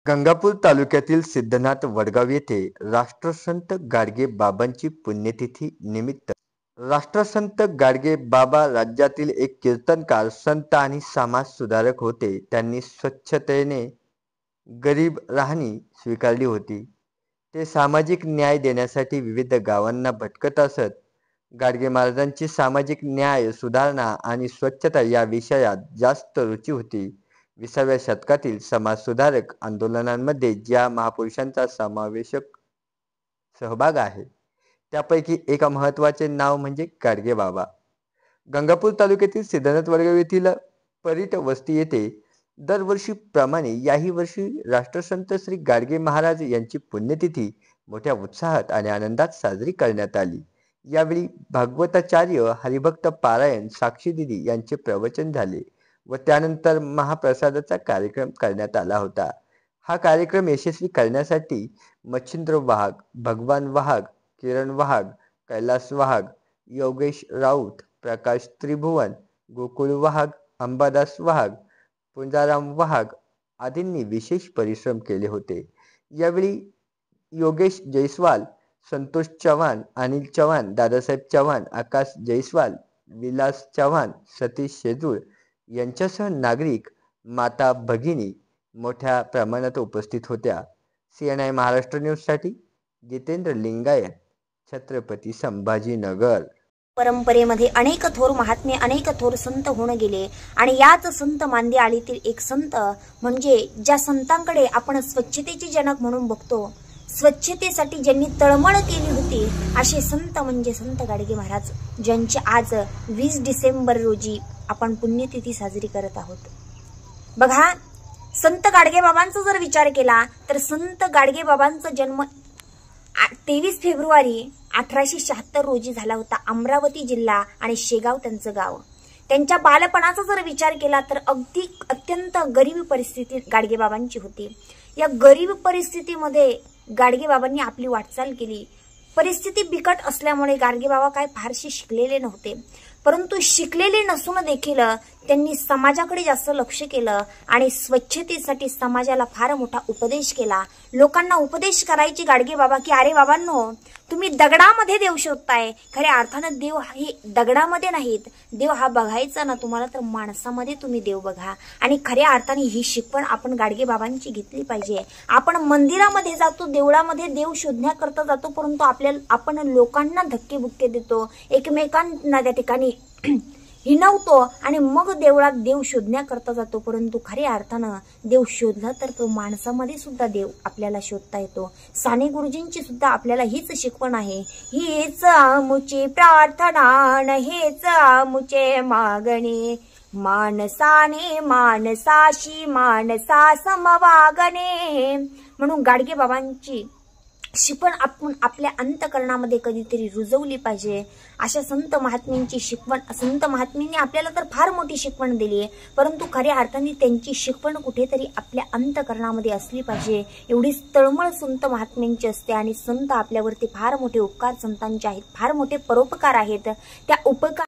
गंगापूर तालुक्यातील सिद्धनाथ वडगाव येथे राष्ट्रसंत गाडगे बाबांची पुण्यतिथी निमित्त राष्ट्रसंत गाडगे बाबा राज्यातील एक कीर्तनकार, संत आणि समाज सुधारक होते. त्यांनी स्वच्छतेने गरीब राहणी स्वीकारली होती. ते सामाजिक न्याय देण्यासाठी विविध गावांना भटकत असत. गाडगे महाराजांची सामाजिक न्याय, सुधारणा आणि स्वच्छता या विषयात जास्त रुची होती. 20व्या शतकातील समाजसुधारक आंदोलनांमध्ये ज्या महापुरुषांचा समावेशक सहभाग आहे त्यापैकी एका महत्त्वाचे नाव म्हणजे गाडगे बाबा. गंगापूर तालुक्यातील सिद्धनाथ वडगाव येथील परीट वस्ती येथे दरवर्षीप्रमाणे याही वर्षी राष्ट्रसंत श्री गाडगे महाराज यांची पुण्यतिथी मोठ्या उत्साहात आणि आनंदात साजरी करण्यात आली. यावेळी भागवताचार्य, हरिभक्त पारायण, साक्षी दिदी यांचे प्रवचन झाले व त्यानंतर महाप्रसादाचा कार्यक्रम करण्यात आला होता. हा कार्यक्रम यशस्वी करण्यासाठी मच्छिंद्र वाघ, भगवान वाघ, किरण वाघ, कैलास वाघ, योगेश राऊत, प्रकाश त्रिभुवन, गोकुळ वाघ, अंबादास वाघ, पुंजाराम वाघ आदींनी विशेष परिश्रम केले होते. यावेळी योगेश जयस्वाल, संतोष चव्हाण, अनिल चव्हाण, दादासाहेब चव्हाण, आकाश जयस्वाल, विलास चव्हाण, सतीश शेजूळ यांच्यासह नागरिक, माता भगिनी मोठ्या प्रमाणात उपस्थित होत्या. CNI महाराष्ट्र न्यूजसाठी जितेंद्र लिंगायत, छत्रपती संभाजीनगर. परंपरेमध्ये अनेक थोर महात्मे, अनेक थोर संत होऊन गेले आणि याच संत मांदी आळीतील एक संत म्हणजे ज्या संतांकडे आपण स्वच्छतेचे जनक म्हणून बघतो, स्वच्छतेसाठी ज्यांनी तळमळ केली होती असे संत म्हणजे संत गाडगे महाराज, ज्यांची आज 20 डिसेंबर रोजी आपण पुण्यतिथी साजरी करत आहोत. बघा, संत गाडगे बाबांचा जर विचार केला तर संत गाडगे बाबांचा जन्म 23 फेब्रुवारी 1876 रोजी झाला होता. अमरावती जिल्हा आणि शेगाव त्यांचं गाव. त्यांच्या बालपणाचा जर विचार केला तर अत्यंत गरीब परिस्थिती गाडगे बाबांची होती. या गरीब परिस्थितीमध्ये गाडगे बाबांनी आपली वाटचाल केली. परिस्थिती बिकट असल्यामुळे गाडगे बाबा काय फारसे शिकलेले नव्हते, परंतु शिकलेले नसून देखील त्यांनी समाजाकडे जास्त लक्ष केलं आणि स्वच्छतेसाठी समाजाला फार मोठा उपदेश केला. लोकांना उपदेश करायचे गाडगे बाबा की अरे बाबांनो, तुम्ही दगडामध्ये देव शोधताय, खऱ्या अर्थानं देव हे दगडामध्ये नाहीत. देव हा बघायचा ना तुम्हाला तर माणसामध्ये तुम्ही देव बघा. आणि खऱ्या अर्थाने ही शिकवण आपण गाडगे बाबांची घेतली पाहिजे. आपण मंदिरामध्ये जातो, देवळामध्ये देव शोधण्याकरता जातो, परंतु आपण लोकांना धक्केबुक्के देतो, एकमेकांना त्या ठिकाणी हिनवतो आणि मग देवळात देव शोधण्याकरता जातो. परंतु खऱ्या अर्थानं देव शोधला तर तो माणसामध्ये सुद्धा देव आपल्याला शोधता येतो. साने गुरुजींची सुद्धा आपल्याला हीच शिकवण आहे. हीच आमुची प्रार्थना न हेच आमुचे मागणे, माणसाने माणसाशी माणसा समवागणे. म्हणून गाडगे बाबांची शिकवण आपण आपल्या अंतकरणामध्ये कधीतरी रुजवली पाहिजे. अशा संत महात्म्यांची शिकवण, संत महात्म्यांनी आपल्याला तर फार मोठी शिकवण दिली आहे, परंतु खऱ्या अर्थाने त्यांची शिकवण कुठेतरी आपल्या अंतकरणामध्ये असली पाहिजे. एवढी तळमळ संत महात्म्यांची असते आणि संत आपल्यावरती फार मोठे उपकार संतांचे आहेत, फार मोठे परोपकार आहेत. त्या उपकार